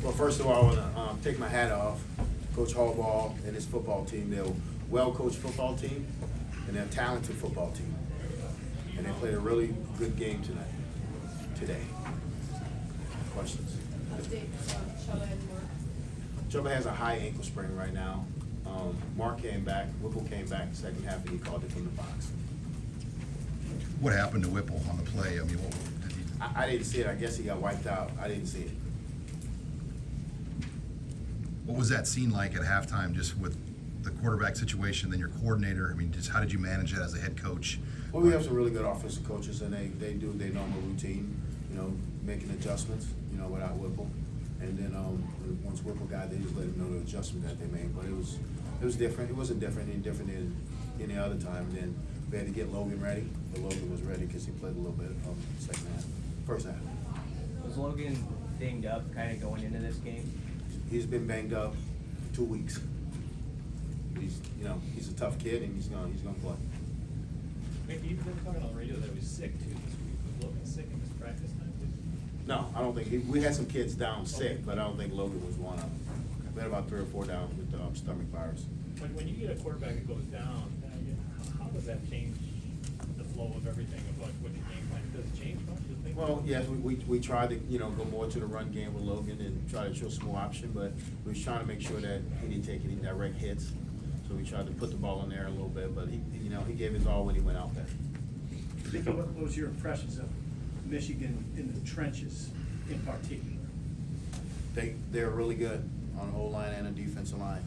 Well, first of all, I want to take my hat off, Coach Harbaugh and his football team. They're a well-coached football team, and they're a talented football team. And they played a really good game today. Questions? Update Chubba and Mark. Chubba has a high ankle sprain right now. Mark came back, Whipple came back the second half, and he called it from the box. What happened to Whipple on the play? I mean, what did he? I didn't see it. I guess he got wiped out. I didn't see it. What was that scene like at halftime, just with the quarterback situation, then your coordinator? I mean, just how did you manage it as a head coach? Well, we have some really good offensive coaches, and they do their normal routine, making adjustments, without Whipple. And then once Whipple got there, just let him know the adjustment that they made. But it was different. It wasn't different than any other time. And then we had to get Logan ready, but Logan was ready because he played a little bit second half, first half. Was Logan dinged up kind of going into this game? He's been banged up 2 weeks. He's a tough kid, and he's gonna play. Maybe you've been talking on the radio that he was sick too this week. Was Logan sick in this practice time too? No, I don't think we had some kids down sick, but I don't think Logan was one of them. We had about 3 or 4 down with stomach virus. When you get a quarterback that goes down, how does that change the flow of everything of like what your game plan? Does it change much? Do you think? Well, yes, we tried to go more to the run game with Logan and try to show some more option, but we was trying to make sure that he didn't take any direct hits. So we tried to put the ball in there a little bit, but he gave his all when he went out there. Mickey, what was your impressions of Michigan in the trenches in particular? They're really good on the O-line and the defensive line.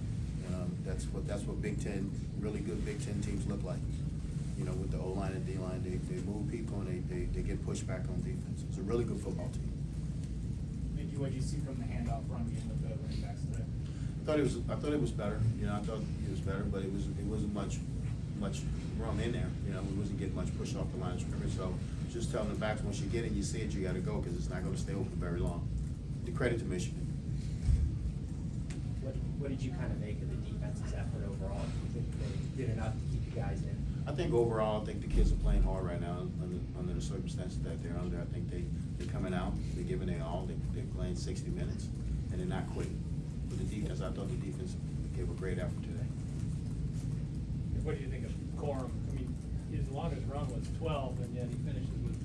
That's what Big Ten, really good Big Ten teams look like. With the O-line and D-line, they move people and they get pushed back on defense. It's a really good football team. Mickey, what do you see from the handoff run game with the running backs today? I thought it was better. I thought it was better, but it wasn't much room in there. We wasn't getting much push off the line of scrimmage. So just telling the backs, once you get it, you see it, you got to go because it's not going to stay open very long. The credit to Michigan. What did you kind of make of the defense's effort overall? Do you think they did enough to keep you guys in? I think overall, the kids are playing hard right now under the circumstances that they're under. I think they're coming out, they're giving their all. They're playing 60 minutes, and they're not quitting. But the defense, I thought the defense gave a great effort today. What do you think of Corum? I mean, his longest run was 12, and yet he finishes with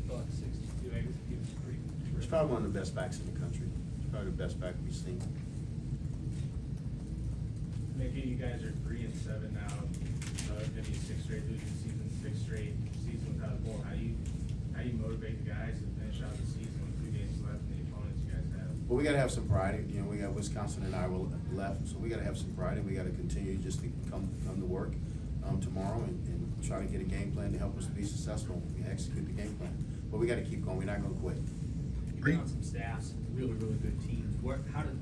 buck 62. I guess he was pretty. He's probably one of the best backs in the country. He's probably the best back we've seen. Mickey, you guys are 3-7 now. Gonna be 6 straight losing season, 6 straight seasons without a bowl. How do you motivate the guys to finish out the season with 2 games left and the opponents you guys have? Well, we got to have some pride. We got Wisconsin and Iowa left, so we got to have some pride, and we got to continue just to come to work tomorrow and try to get a game plan to help us be successful. We execute the game plan, but we got to keep going. We're not going to quit. You've been on some staffs, really, really good teams.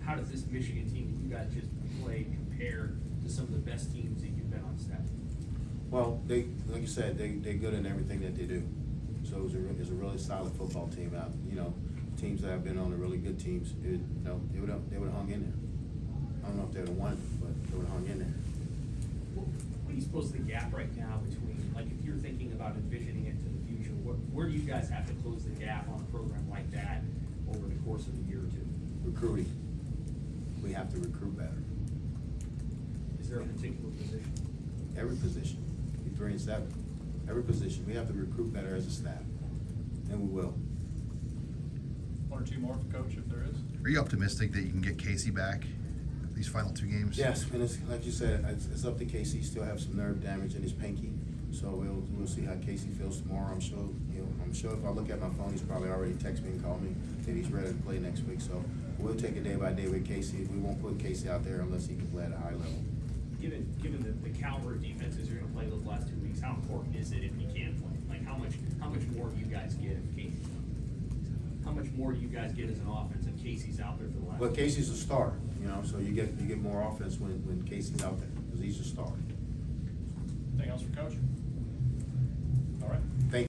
How does this Michigan team that you guys just played compare to some of the best teams that you've been on staff? Well, like you said, they're good in everything that they do. So it's a really solid football team out. Teams that have been on the really good teams, they would have hung in there. I don't know if they would have won, but they would have hung in there. What do you suppose the gap right now between, like, if you're thinking about envisioning into the future, where do you guys have to close the gap on a program like that over the course of a year or two? Recruiting. We have to recruit better. Is there a particular position? Every position. We're 3-7. Every position. We have to recruit better as a staff, and we will. 1 or 2 more, Coach, if there is. Are you optimistic that you can get Casey back these final 2 games? Yes, and it's like you said, it's up to Casey. He still have some nerve damage in his pinky, so we'll see how Casey feels tomorrow. I'm sure if I look at my phone, he's probably already texted me and called me that he's ready to play next week. So we'll take it day by day with Casey. We won't put Casey out there unless he can play at a high level. Given the caliber of defenses you're going to play those last 2 weeks, how important is it if you can play? Like, how much more do you guys get if Casey's out? How much more do you guys get as an offense if Casey's out there for the last? Well, Casey's a star, so you get more offense when Casey's out there because he's a star. Anything else for Coach? All right.